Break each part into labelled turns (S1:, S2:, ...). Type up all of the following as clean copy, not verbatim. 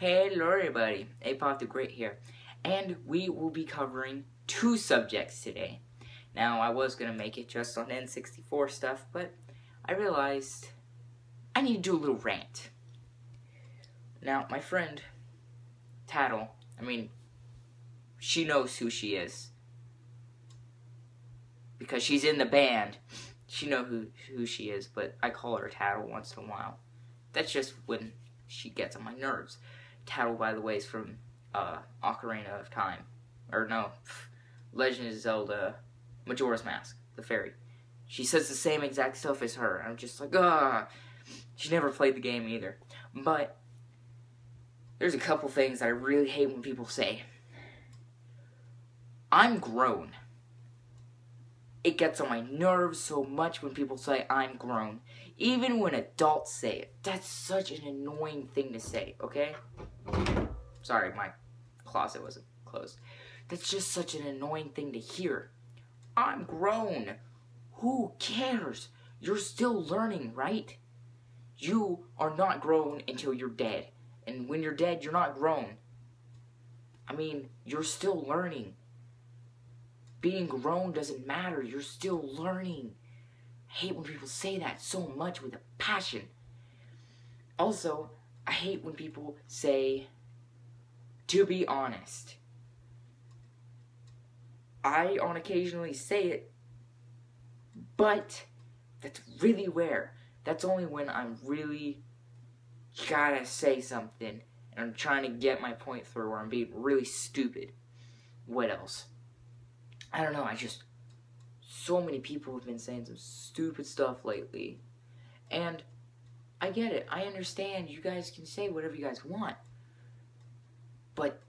S1: Hello everybody, Apop the Great here, and we will be covering two subjects today. Now, I was going to make it just on N64 stuff, but I realized I need to do a little rant. Now, my friend, Tattle, she knows who she is. Because she's in the band, she knows who she is, but I call her Tattle once in a while. That's just when she gets on my nerves. Tattle, by the way, is from Ocarina of Time. Or no, Legend of Zelda, Majora's Mask, the fairy. She says the same exact stuff as her. I'm just like, ah. She never played the game either. But there's a couple things that I really hate when people say. I'm grown. It gets on my nerves so much when people say I'm grown. Even when adults say it. That's such an annoying thing to say, okay? Sorry, my closet wasn't closed. That's just such an annoying thing to hear. I'm grown. Who cares? You're still learning, right? You are not grown until you're dead. And when you're dead, you're not grown. You're still learning. Being grown doesn't matter. You're still learning. I hate when people say that so much with a passion. Also, I hate when people say, to be honest. I on occasionally say it, but that's really rare. That's only when I'm really gotta say something and I'm trying to get my point through or I'm being really stupid. What else? I don't know, so many people have been saying some stupid stuff lately. And I get it. I understand you guys can say whatever you guys want. But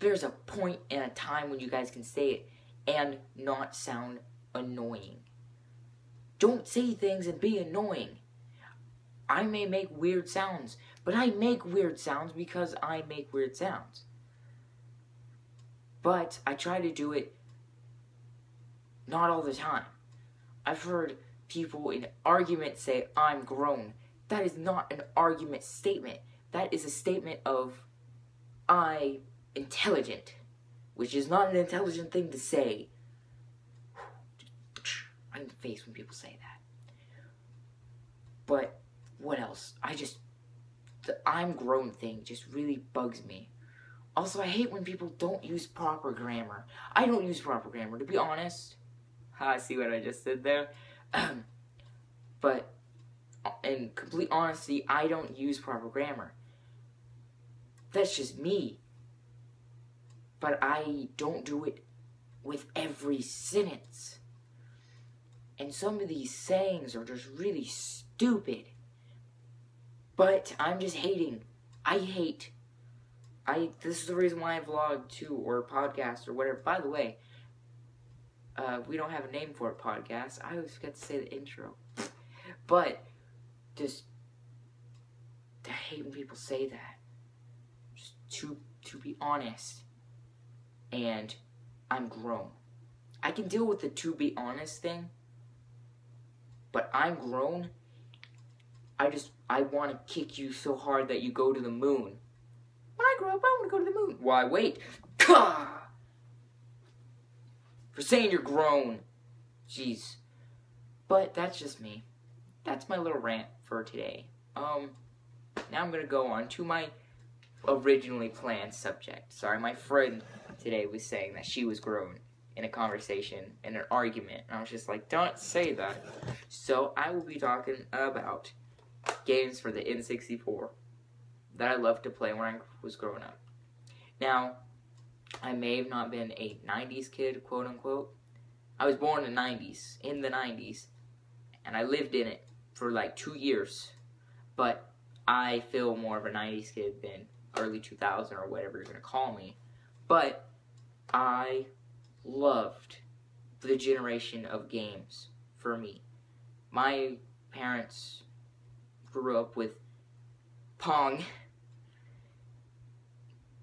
S1: there's a point and a time when you guys can say it and not sound annoying. Don't say things and be annoying. I may make weird sounds, but I make weird sounds because I make weird sounds. But I try to do it not all the time. I've heard people in arguments say, I'm grown. That is not an argument statement. That is a statement of, I'm intelligent. Which is not an intelligent thing to say. I'm in the face when people say that. But, what else? The I'm grown thing just really bugs me. Also, I hate when people don't use proper grammar. I don't use proper grammar, to be honest. See what I just did there? But, in complete honesty, I don't use proper grammar. That's just me. But I don't do it with every sentence. And some of these sayings are just really stupid. But I'm just hating. This is the reason why I vlog too, or podcast, or whatever. By the way, we don't have a name for it, podcast. I always forget to say the intro. But, I hate when people say that. Just to be honest. And I'm grown. I can deal with the to be honest thing. But I'm grown. I want to kick you so hard that you go to the moon. When I grow up, I want to go to the moon. Why, wait. For saying you're grown. Jeez. But that's just me. That's my little rant for today. Now I'm going to go on to my originally planned subject. Sorry, my friend today was saying that she was grown in a conversation, in an argument. And I was just like, don't say that. So I will be talking about games for the N64 that I loved to play when I was growing up. Now, I may have not been a 90s kid, quote unquote. I was born in the 90s, and I lived in it for like 2 years. But I feel more of a 90s kid than early 2000 or whatever you're going to call me. But I loved the generation of games for me. My parents grew up with Pong,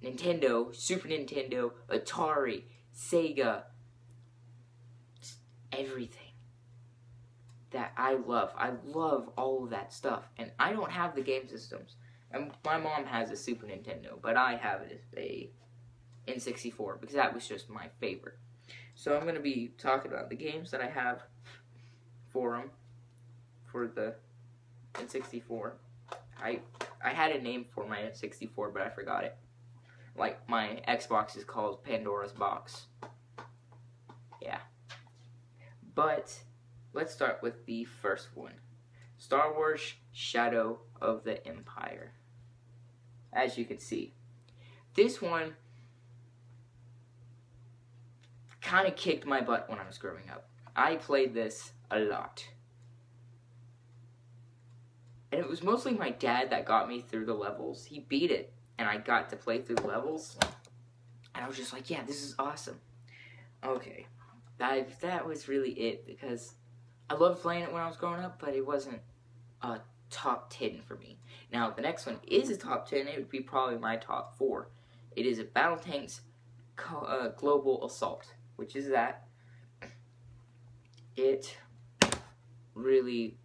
S1: Nintendo, Super Nintendo, Atari, Sega, everything that I love. I love all of that stuff. And I don't have the game systems. And my mom has a Super Nintendo, but I have a N64 because that was just my favorite. So I'm going to be talking about the games that I have for them, for the N64. I had a name for my N64, but I forgot it. Like, my Xbox is called Pandora's Box. Yeah. But let's start with the first one. Star Wars Shadow of the Empire. As you can see, this one kind of kicked my butt when I was growing up. I played this a lot. And it was mostly my dad that got me through the levels. He beat it, and I got to play through the levels. And I was just like, yeah, this is awesome. Okay. That was really it, because I loved playing it when I was growing up, but it wasn't a top 10 for me. Now, the next one is a top 10. It would be probably my top 4. It is a Battle Tanks Global Assault, which is that. It really,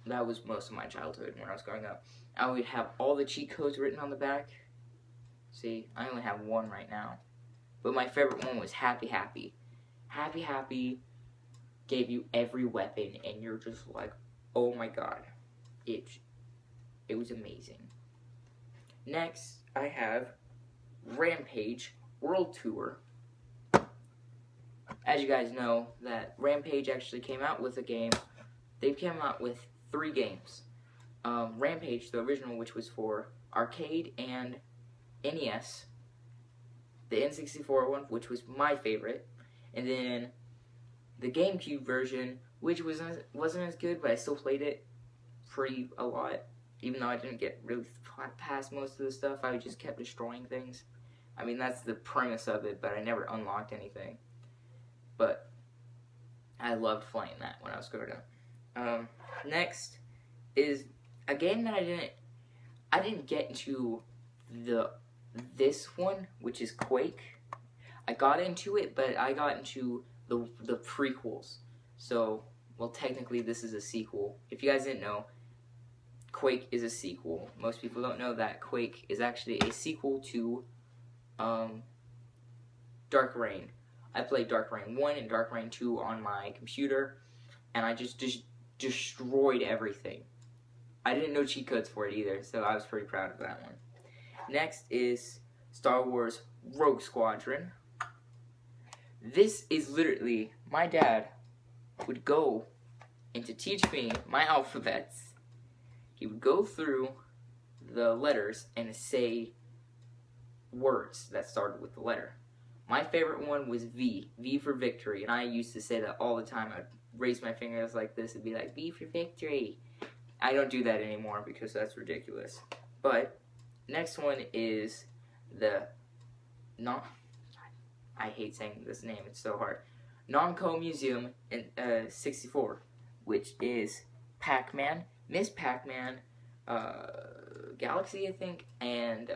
S1: that was most of my childhood when I was growing up. I would have all the cheat codes written on the back. See, I only have one right now. But my favorite one was Happy Happy. Happy Happy gave you every weapon, and you're just like, oh my god. It was amazing. Next, I have Rampage World Tour. As you guys know, that Rampage actually came out with a game. They came out with 3 games. Rampage, the original, which was for arcade and NES. The N64 one, which was my favorite. And then the GameCube version, which wasn't as good, but I still played it a lot. Even though I didn't get really past most of the stuff, I just kept destroying things. I mean, that's the premise of it, but I never unlocked anything. But I loved playing that when I was growing up. Next is a game that I didn't get into this one, which is Quake. I got into it, but I got into the prequels. So, well, technically this is a sequel. If you guys didn't know, Quake is a sequel. Most people don't know that Quake is actually a sequel to Dark Reign. I played Dark Reign 1 and Dark Reign 2 on my computer, and I just destroyed everything. I didn't know cheat codes for it either, so I was pretty proud of that one. Next is Star Wars Rogue Squadron. This is literally, my dad would go and to teach me my alphabets, he would go through the letters and say words that started with the letter. My favorite one was V for victory, and I used to say that all the time. I'd raise my fingers like this and be like, V for victory. I don't do that anymore because that's ridiculous. But next one is I hate saying this name, it's so hard. Namco Museum in 64, which is Pac-Man, Miss Pac-Man, Galaxy, I think, and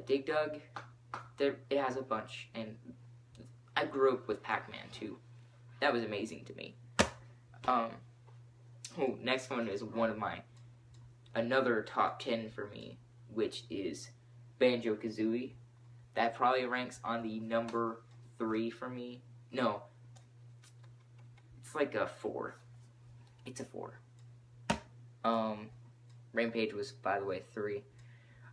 S1: Dig Dug. It has a bunch, and I grew up with Pac-Man too. That was amazing to me. Next one is another top 10 for me, which is Banjo-Kazooie. That probably ranks on the number 3 for me. No, it's like a 4. It's a 4. Rampage was, by the way, 3.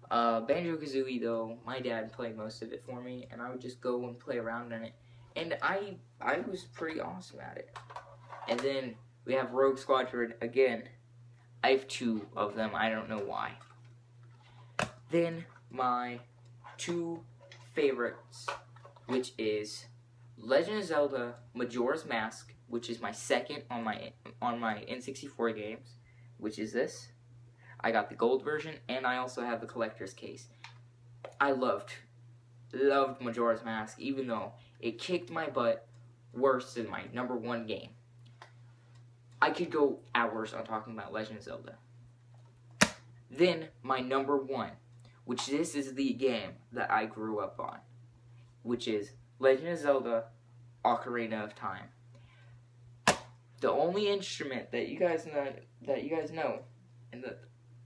S1: Banjo-Kazooie, though, my dad played most of it for me, and I would just go and play around in it. And I was pretty awesome at it. And then we have Rogue Squadron again. I have 2 of them. I don't know why. Then my 2 favorites, which is Legend of Zelda Majora's Mask, which is my second on my N64 games, which is this. I got the gold version, and I also have the collector's case. I loved Majora's Mask, even though it kicked my butt worse than my number 1 game. I could go hours on talking about Legend of Zelda. Then, my number 1, which this is the game that I grew up on, which is Legend of Zelda Ocarina of Time. The only instrument that you guys know, and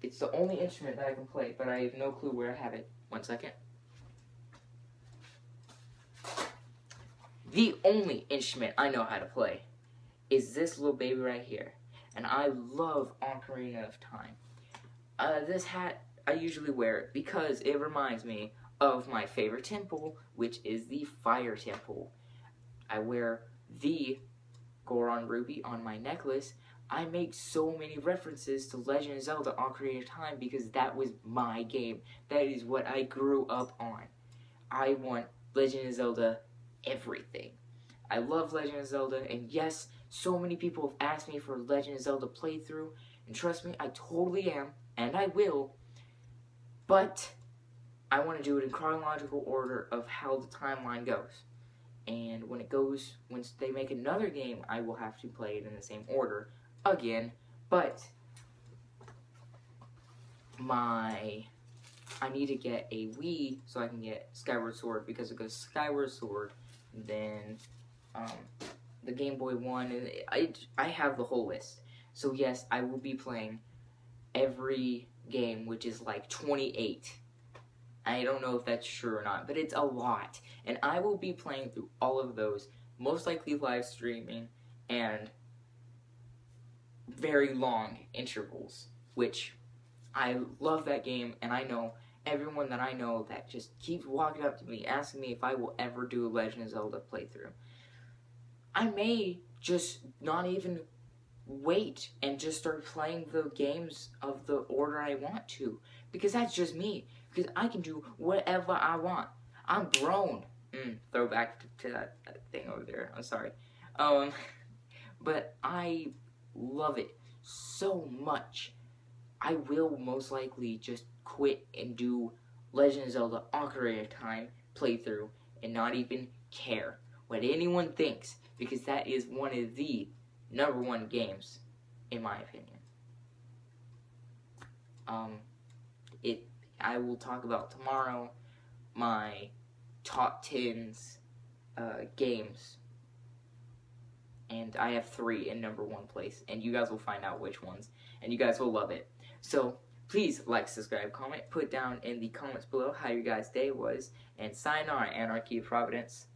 S1: It's the only instrument that I can play, but I have no clue where I have it. 1 second. The only instrument I know how to play is this little baby right here. And I love Ocarina of Time. This hat, I usually wear it because it reminds me of my favorite temple, which is the Fire Temple. I wear the Goron Ruby on my necklace. I make so many references to Legend of Zelda Ocarina of Time because that was my game. That is what I grew up on. I want Legend of Zelda everything. I love Legend of Zelda, and yes, so many people have asked me for a Legend of Zelda playthrough, and trust me, I totally am, and I will, but I want to do it in chronological order of how the timeline goes. And when they make another game, I will have to play it in the same order again, but I need to get a Wii so I can get Skyward Sword, because it goes Skyward Sword, then the Game Boy 1, and I have the whole list. So yes, I will be playing every game, which is like 28. I don't know if that's true or not, but it's a lot. And I will be playing through all of those, most likely live streaming, and very long intervals, which I love that game, and I know everyone that I know that just keeps walking up to me asking me if I will ever do a Legend of Zelda playthrough. I may just not even wait and just start playing the games of the order I want to, because that's just me, because I can do whatever I want. I'm grown. Throwback to that thing over there. I'm sorry. But I love it so much. I will most likely just quit and do Legend of Zelda Ocarina of Time playthrough and not even care what anyone thinks, because that is one of the #1 games, in my opinion. I will talk about tomorrow my top 10s games, and I have 3 in #1 place, and you guys will find out which ones, and you guys will love it. So please like, subscribe, comment, put down in the comments below how your guys' day was, and sayonara, Anarchy of Providence.